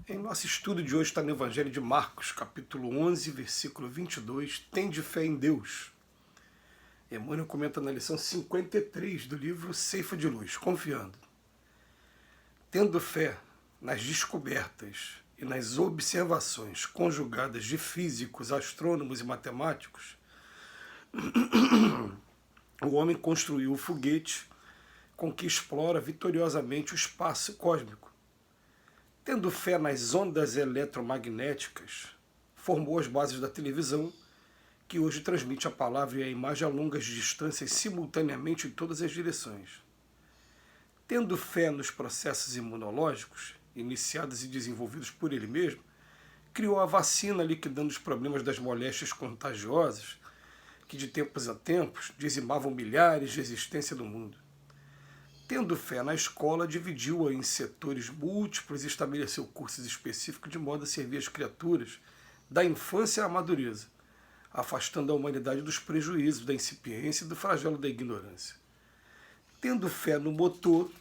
Em nosso estudo de hoje está no Evangelho de Marcos, capítulo 11, versículo 22, tende fé em Deus. Emmanuel comenta na lição 53 do livro Ceifa de Luz, confiando. Tendo fé nas descobertas e nas observações conjugadas de físicos, astrônomos e matemáticos, o homem construiu o foguete com que explora vitoriosamente o espaço cósmico. Tendo fé nas ondas eletromagnéticas, formou as bases da televisão, que hoje transmite a palavra e a imagem a longas distâncias simultaneamente em todas as direções. Tendo fé nos processos imunológicos, iniciados e desenvolvidos por ele mesmo, criou a vacina liquidando os problemas das moléstias contagiosas, que de tempos a tempos dizimavam milhares de existências do mundo. Tendo fé na escola, dividiu-a em setores múltiplos e estabeleceu cursos específicos de modo a servir as criaturas da infância à madureza, afastando a humanidade dos prejuízos da incipiência e do flagelo da ignorância. Tendo fé no motor,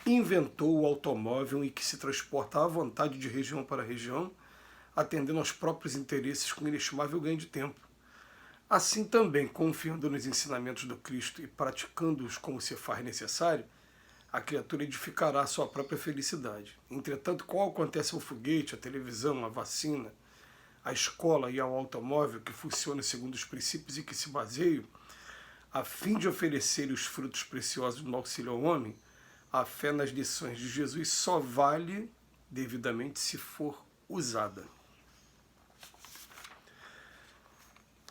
inventou o automóvel em que se transporta à vontade de região para região, atendendo aos próprios interesses com inestimável ganho de tempo. Assim também, confiando nos ensinamentos do Cristo e praticando-os como se faz necessário, a criatura edificará a sua própria felicidade. Entretanto, qual acontece ao foguete, à televisão, à vacina, à escola e ao automóvel que funcionam segundo os princípios e que se baseiam, a fim de oferecer os frutos preciosos no auxílio ao homem, a fé nas lições de Jesus só vale devidamente se for usada.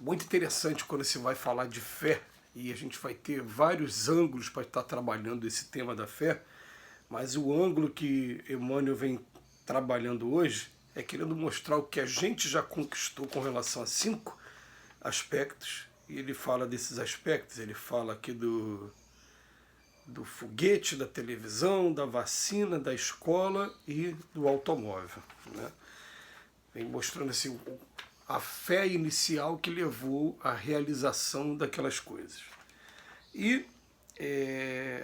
Muito interessante quando se vai falar de fé, e a gente vai ter vários ângulos para estar trabalhando esse tema da fé, mas o ângulo que Emmanuel vem trabalhando hoje é querendo mostrar o que a gente já conquistou com relação a 5 aspectos, e ele fala desses aspectos, ele fala aqui do foguete, da televisão, da vacina, da escola e do automóvel, né? Vem mostrando assim a fé inicial que levou à realização daquelas coisas. E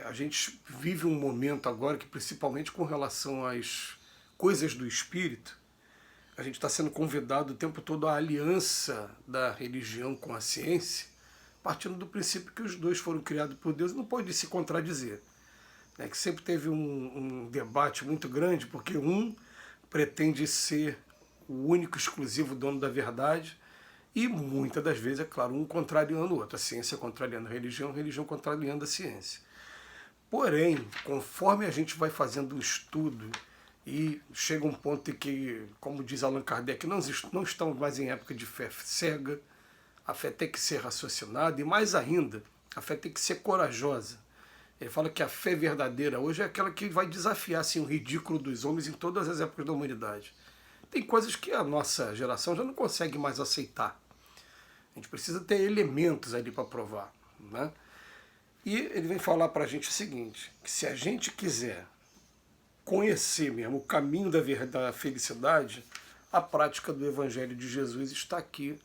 a gente vive um momento agora que, principalmente com relação às coisas do espírito, a gente está sendo convidado o tempo todo à aliança da religião com a ciência, partindo do princípio que os dois foram criados por Deus e não pode se contradizer. Né? Que sempre teve um debate muito grande, porque um pretende ser o único exclusivo dono da verdade, e muitas das vezes, é claro, um contrariando o outro. A ciência contrariando a religião contrariando a ciência. Porém, conforme a gente vai fazendo um estudo e chega um ponto em que, como diz Allan Kardec, não estamos mais em época de fé cega, a fé tem que ser raciocinada, e mais ainda, a fé tem que ser corajosa. Ele fala que a fé verdadeira hoje é aquela que vai desafiar assim, o ridículo dos homens em todas as épocas da humanidade. Tem coisas que a nossa geração já não consegue mais aceitar. A gente precisa ter elementos ali para provar, né? E ele vem falar para a gente o seguinte, que se a gente quiser conhecer mesmo o caminho da felicidade, a prática do Evangelho de Jesus está aqui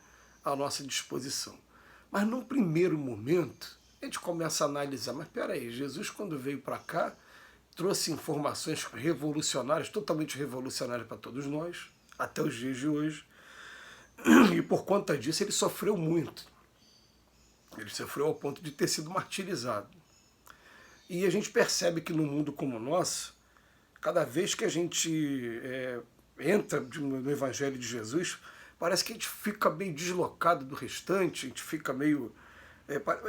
à nossa disposição. Mas num primeiro momento, a gente começa a analisar, mas peraí, Jesus quando veio para cá, trouxe informações revolucionárias, totalmente revolucionárias para todos nós, até os dias de hoje, e por conta disso ele sofreu muito. Ele sofreu ao ponto de ter sido martirizado. E a gente percebe que no mundo como o nosso, cada vez que a gente entra no Evangelho de Jesus, parece que a gente fica meio deslocado do restante, a gente fica meio...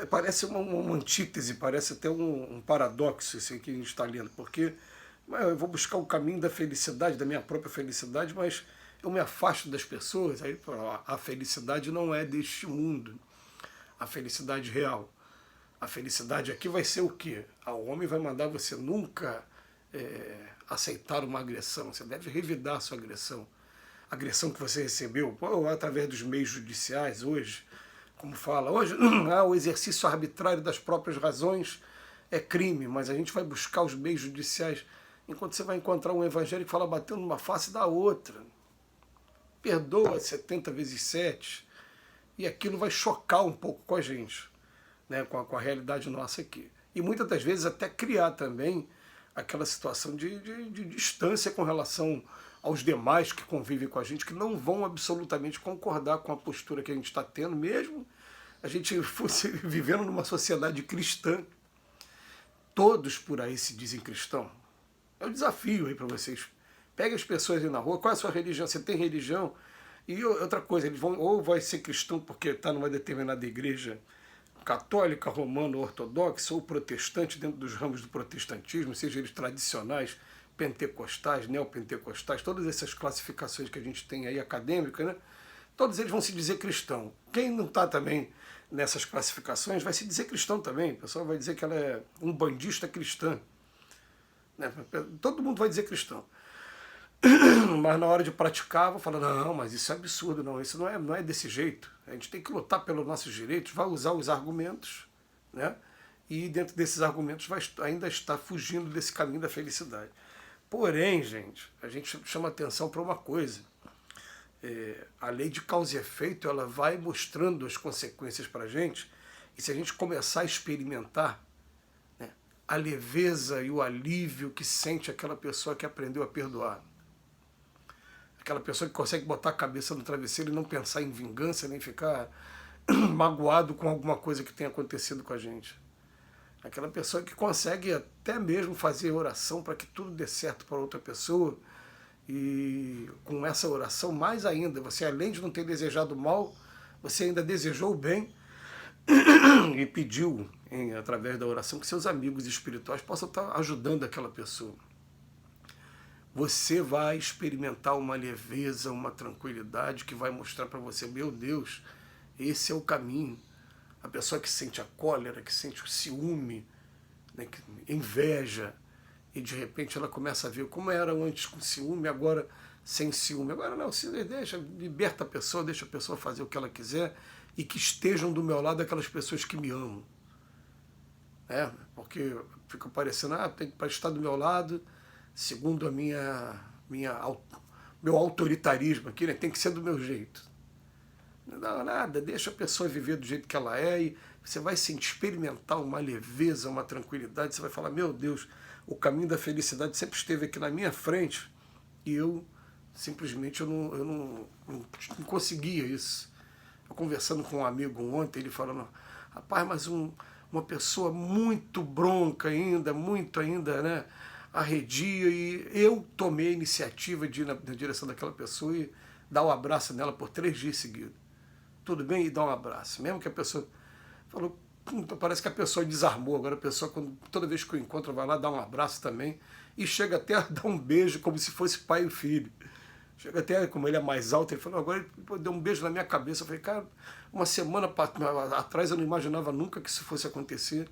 parece uma antítese, parece até um paradoxo assim, que a gente está lendo, porque eu vou buscar o caminho da felicidade, da minha própria felicidade, mas eu me afasto das pessoas. Aí a felicidade não é deste mundo, a felicidade real. A felicidade aqui vai ser o quê? O homem vai mandar você nunca aceitar uma agressão, você deve revidar a sua agressão. A agressão que você recebeu, através dos meios judiciais hoje, como fala, hoje o exercício arbitrário das próprias razões é crime, mas a gente vai buscar os meios judiciais, enquanto você vai encontrar um evangelho que fala batendo numa face da outra. Perdoa 70 vezes 7, e aquilo vai chocar um pouco com a gente, né, com a realidade nossa aqui. E muitas das vezes até criar também aquela situação de distância com relação aos demais que convivem com a gente, que não vão absolutamente concordar com a postura que a gente está tendo, mesmo a gente fosse vivendo numa sociedade cristã. Todos por aí se dizem cristão. É um desafio aí para vocês. Pega as pessoas aí na rua, qual é a sua religião? Você tem religião? E outra coisa, eles vão, ou vai ser cristão porque está numa determinada igreja católica, romana, ortodoxa, ou protestante, dentro dos ramos do protestantismo, seja eles tradicionais, pentecostais, neopentecostais, todas essas classificações que a gente tem aí acadêmicas, né? Todos eles vão se dizer cristão. Quem não está também nessas classificações vai se dizer cristão também. O pessoal vai dizer que ela é um bandista cristã. Né? Todo mundo vai dizer cristão. Mas na hora de praticar, vou falar, não, mas isso é absurdo, não, isso não é desse jeito. A gente tem que lutar pelos nossos direitos, vai usar os argumentos, né? E dentro desses argumentos vai ainda estar fugindo desse caminho da felicidade. Porém, gente, a gente chama atenção para uma coisa. A lei de causa e efeito, ela vai mostrando as consequências para a gente, e se a gente começar a experimentar, né, a leveza e o alívio que sente aquela pessoa que aprendeu a perdoar, aquela pessoa que consegue botar a cabeça no travesseiro e não pensar em vingança, nem ficar magoado com alguma coisa que tenha acontecido com a gente. Aquela pessoa que consegue até mesmo fazer oração para que tudo dê certo para outra pessoa, e com essa oração, mais ainda, você além de não ter desejado mal, você ainda desejou o bem e pediu, através da oração, que seus amigos espirituais possam estar ajudando aquela pessoa. Você vai experimentar uma leveza, uma tranquilidade que vai mostrar para você, meu Deus, esse é o caminho. A pessoa que sente a cólera, que sente o ciúme, né, inveja, e de repente ela começa a ver como era antes com ciúme, agora sem ciúme. Agora não, liberta a pessoa, deixa a pessoa fazer o que ela quiser, e que estejam do meu lado aquelas pessoas que me amam. Porque fica parecendo, tem que estar do meu lado, segundo a meu autoritarismo aqui, né, tem que ser do meu jeito. Não, nada, deixa a pessoa viver do jeito que ela é, e você vai experimentar uma leveza, uma tranquilidade, você vai falar, meu Deus, o caminho da felicidade sempre esteve aqui na minha frente, e eu simplesmente eu não conseguia isso. Eu conversando com um amigo ontem, ele falando, rapaz, mas uma pessoa muito bronca ainda, muito ainda, né, arredia, e eu tomei a iniciativa de ir na direção daquela pessoa e dar um abraço nela por 3 dias seguidos. Tudo bem? E dar um abraço. Mesmo que a pessoa falou, parece que a pessoa desarmou. Agora a pessoa, toda vez que eu encontro, vai lá dar um abraço também, e chega até a dar um beijo como se fosse pai e filho. Chega até, como ele é mais alto, ele falou, agora ele deu um beijo na minha cabeça. Eu falei, cara, uma semana atrás eu não imaginava nunca que isso fosse acontecer.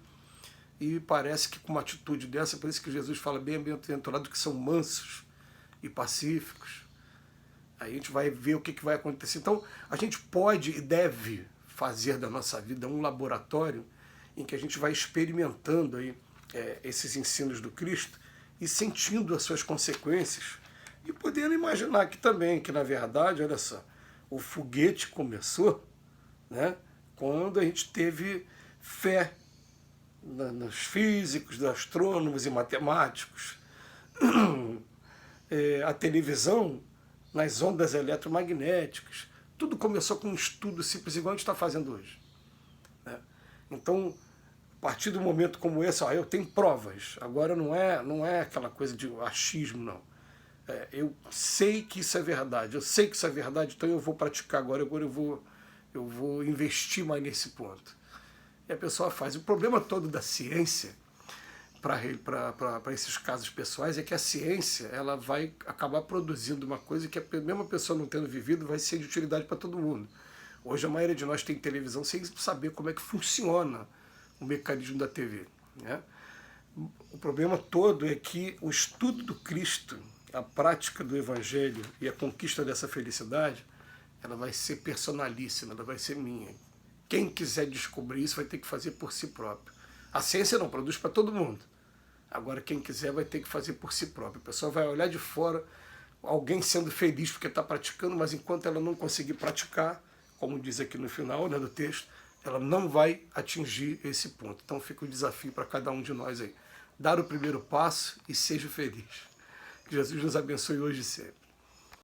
E parece que com uma atitude dessa, por isso que Jesus fala, bem-aventurados que são mansos e pacíficos. Aí a gente vai ver o que vai acontecer. Então, a gente pode e deve fazer da nossa vida um laboratório em que a gente vai experimentando aí, esses ensinos do Cristo e sentindo as suas consequências, e podendo imaginar que também, que na verdade, olha só, o foguete começou, né, quando a gente teve fé nos físicos, nos astrônomos e matemáticos, a televisão nas ondas eletromagnéticas. Tudo começou com um estudo simples, igual a gente está fazendo hoje. Né? Então, a partir do momento como esse, eu tenho provas. Agora não é aquela coisa de achismo, não. Eu sei que isso é verdade, então eu vou praticar agora eu vou investir mais nesse ponto. E a pessoa faz. O problema todo da ciência, para esses casos pessoais, é que a ciência ela vai acabar produzindo uma coisa que a mesma pessoa não tendo vivido vai ser de utilidade para todo mundo. Hoje a maioria de nós tem televisão sem saber como é que funciona o mecanismo da TV. Né? O problema todo é que o estudo do Cristo, a prática do Evangelho e a conquista dessa felicidade, ela vai ser personalíssima, ela vai ser minha. Quem quiser descobrir isso vai ter que fazer por si próprio. A ciência não produz para todo mundo. Agora, quem quiser vai ter que fazer por si próprio. A pessoa vai olhar de fora, alguém sendo feliz porque está praticando, mas enquanto ela não conseguir praticar, como diz aqui no final, né, do texto, ela não vai atingir esse ponto. Então fica o desafio para cada um de nós aí. Dar o primeiro passo e seja feliz. Que Jesus nos abençoe hoje e sempre.